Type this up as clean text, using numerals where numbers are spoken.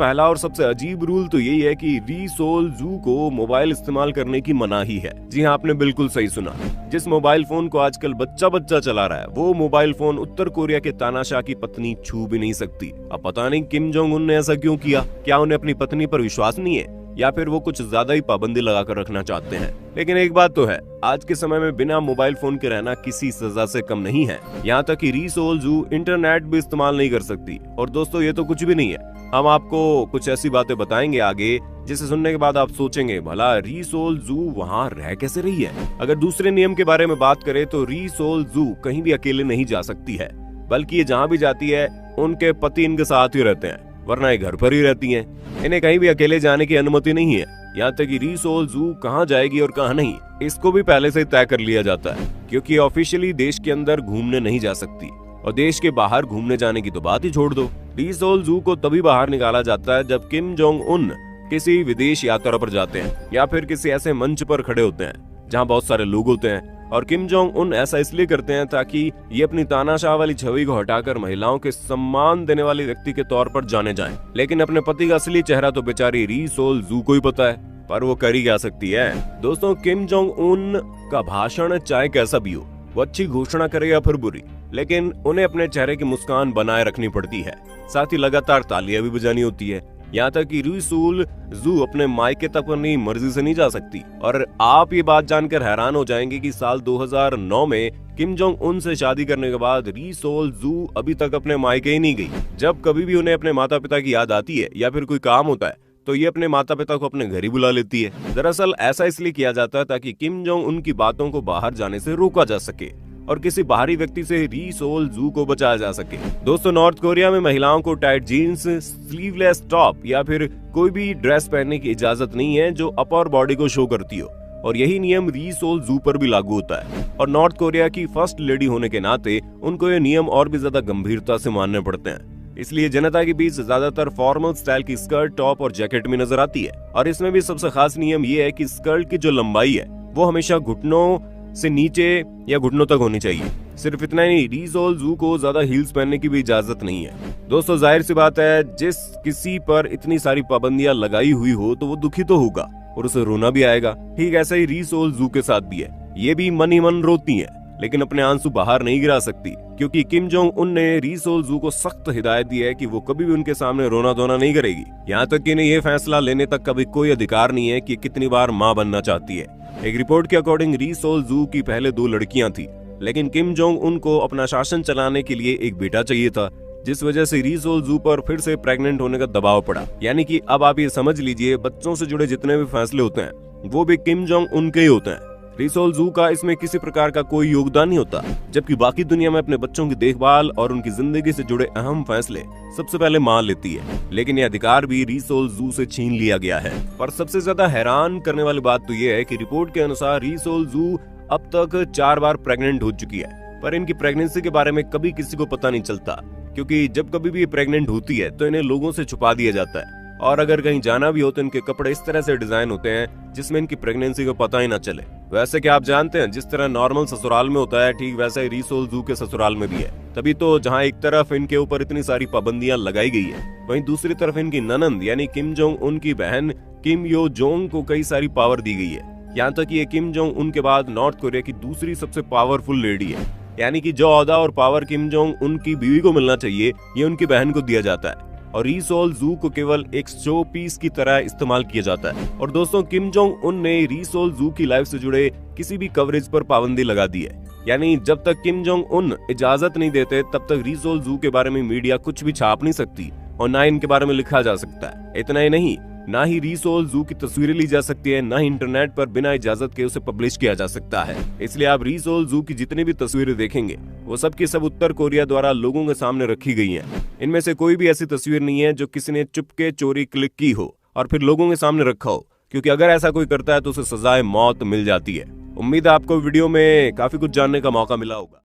पहला और सबसे अजीब रूल तो यही है कि री-सोल जू को मोबाइल इस्तेमाल करने की मनाही है। जी हाँ, आपने बिल्कुल सही सुना। जिस मोबाइल फोन को आजकल बच्चा चला रहा है, वो मोबाइल फोन उत्तर कोरिया के तानाशाह की पत्नी छू भी नहीं सकती। अब पता नहीं किम जोंग उन ने ऐसा क्यों किया। क्या उन्हें अपनी पत्नी पर विश्वास नहीं है, या फिर वो कुछ ज्यादा ही पाबंदी लगाकर रखना चाहते हैं। लेकिन एक बात तो है, आज के समय में बिना मोबाइल फोन के रहना किसी सजा से कम नहीं है। यहाँ तक कि री-सोल जू इंटरनेट भी इस्तेमाल नहीं कर सकती। और दोस्तों, ये तो कुछ भी नहीं है। हम आपको कुछ ऐसी बातें बताएंगे आगे जिसे सुनने के बाद आप सोचेंगे, भला री-सोल जू वहाँ रह कैसे रही है। अगर दूसरे नियम के बारे में बात करें तो री-सोल जू कहीं भी अकेले नहीं जा सकती है, बल्कि ये जहाँ भी जाती है उनके पति इनके साथ ही रहते हैं, वरना ये घर पर ही रहती हैं। इन्हें कहीं भी अकेले जाने की अनुमति नहीं है। यहाँ तक कि री-सोल जू कहाँ जाएगी और कहाँ नहीं, इसको भी पहले से तय कर लिया जाता है, क्योंकि ऑफिशियली देश के अंदर घूमने नहीं जा सकती। और देश के बाहर घूमने जाने की तो बात ही छोड़ दो। री-सोल जू को तभी बाहर निकाला जाता है जब किम जोंग उन किसी विदेश यात्रा पर जाते हैं, या फिर किसी ऐसे मंच पर खड़े होते हैं जहाँ बहुत सारे लोग होते हैं। और किम जोंग उन ऐसा इसलिए करते हैं ताकि ये अपनी तानाशाह वाली छवि को हटाकर महिलाओं के सम्मान देने वाले व्यक्ति के तौर पर जाने जाएं। लेकिन अपने पति का असली चेहरा तो बेचारी री-सोल जू को ही पता है, पर वो कर ही क्या सकती है। दोस्तों, किम जोंग उन का भाषण चाहे कैसा भी हो, वो अच्छी घोषणा करे या फिर बुरी, लेकिन उन्हें अपने चेहरे की मुस्कान बनाए रखनी पड़ती है। साथ ही लगातार तालियां भी बजानी होती है। यहाँ तक कि री-सोल जू अपने मायके तक अपनी मर्जी से नहीं जा सकती। और आप ये बात जानकर हैरान हो जाएंगे कि साल 2009 में किम जोंग उन से शादी करने के बाद री-सोल जू अभी तक अपने मायके ही नहीं गई। जब कभी भी उन्हें अपने माता पिता की याद आती है या फिर कोई काम होता है, तो ये अपने माता पिता को अपने घर ही बुला लेती है। दरअसल ऐसा इसलिए किया जाता है ताकि किम जोंग उन की बातों को बाहर जाने से रोका जा सके और किसी बाहरी व्यक्ति से री-सोल जू को बचाया जा सके। दोस्तों, नॉर्थ कोरिया में महिलाओं को टाइट जीन्स, स्लीवलेस टॉप या फिर कोई भी ड्रेस पहनने की इजाजत नहीं है जो अपर बॉडी को शो करती हो। और यही नियम री-सोल जू पर भी लागू होता है। और नॉर्थ कोरिया की फर्स्ट लेडी होने के नाते उनको ये नियम और भी ज्यादा गंभीरता से मानने पड़ते हैं। इसलिए जनता के बीच ज्यादातर फॉर्मल स्टाइल की स्कर्ट, टॉप और जैकेट में नजर आती है। और इसमें भी सबसे खास नियम ये है कि स्कर्ट की जो लंबाई है वो हमेशा घुटनों से नीचे या घुटनों तक होनी चाहिए। सिर्फ इतना ही नहीं, री-सोल जू को ज्यादा हील्स पहनने की भी इजाजत नहीं है। दोस्तों, जाहिर सी बात है, जिस किसी पर इतनी सारी पाबंदियां लगाई हुई हो तो वो दुखी तो होगा और उसे रोना भी आएगा। ठीक ऐसा ही री-सोल जू के साथ भी है। ये भी मन ही मन रोती है, लेकिन अपने आंसू बाहर नहीं गिरा सकती, क्योंकि किम जोंग उन ने री-सोल जू को सख्त हिदायत दी है कि वो कभी भी उनके सामने रोना धोना नहीं करेगी। यहाँ तक कि इन्हें ये फैसला लेने तक कभी कोई अधिकार नहीं है कि कितनी बार माँ बनना चाहती है। एक रिपोर्ट के अकॉर्डिंग री-सोल जू की पहले 2 लड़कियां थी, लेकिन किम जोंग उनको अपना शासन चलाने के लिए एक बेटा चाहिए था, जिस वजह से री-सोल जू पर फिर से प्रेग्नेंट होने का दबाव पड़ा। यानी कि अब आप ये समझ लीजिए, बच्चों से जुड़े जितने भी फैसले होते हैं वो भी किम जोंग उनके ही होते हैं। री-सोल जू का इसमें किसी प्रकार का कोई योगदान नहीं होता, जबकि बाकी दुनिया में अपने बच्चों की देखभाल और उनकी जिंदगी से जुड़े अहम फैसले सबसे पहले मां लेती है। लेकिन ये अधिकार भी री-सोल जू से छीन लिया गया है। पर सबसे ज्यादा हैरान करने वाली बात तो ये है कि रिपोर्ट के अनुसार री-सोल जू अब तक 4 बार प्रेग्नेंट हो चुकी है, पर इनकी प्रेगनेंसी के बारे में कभी किसी को पता नहीं चलता, क्योंकि जब कभी भी ये प्रेग्नेंट होती है तो इन्हें लोगों से छुपा दिया जाता है। और अगर कहीं जाना भी हो तो इनके कपड़े इस तरह से डिजाइन होते हैं जिसमें इनकी प्रेगनेंसी को पता ही ना चले। वैसे क्या आप जानते हैं, जिस तरह नॉर्मल ससुराल में होता है, ठीक वैसा ही री-सोल जू के ससुराल में भी है। तभी तो जहां एक तरफ इनके ऊपर इतनी सारी पाबंदियां लगाई गई है, वहीं दूसरी तरफ इनकी ननंद यानी किम जोंग उन की बहन किम यो जोंग को कई सारी पावर दी गई है। यहाँ तक ये किम जोंग उन के बाद नॉर्थ कोरिया की दूसरी सबसे पावरफुल लेडी है। यानी कि जो ओहदा और पावर किम जोंग उनकी बीवी को मिलना चाहिए, ये उनकी बहन को दिया जाता है। और री-सोल जू को केवल एक शो पीस की तरह इस्तेमाल किया जाता है। और दोस्तों, किम जोंग उन ने री-सोल जू की लाइफ से जुड़े किसी भी कवरेज पर पाबंदी लगा दी है। यानी जब तक किम जोंग उन इजाजत नहीं देते तब तक री-सोल जू के बारे में मीडिया कुछ भी छाप नहीं सकती और ना इनके बारे में लिखा जा सकता है। इतना ही नहीं, ना ही री-सोल जू की तस्वीरें ली जा सकती है, ना ही इंटरनेट पर बिना इजाजत के उसे पब्लिश किया जा सकता है। इसलिए आप री-सोल जू की जितनी भी तस्वीरें देखेंगे वो सब की सब उत्तर कोरिया द्वारा लोगों के सामने रखी गई हैं। इनमें से कोई भी ऐसी तस्वीर नहीं है जो किसी ने चुपके चोरी क्लिक की हो और फिर लोगों के सामने रखा हो, क्योंकि अगर ऐसा कोई करता है तो उसे सजाए मौत मिल जाती है। उम्मीद है आपको वीडियो में काफी कुछ जानने का मौका मिला होगा।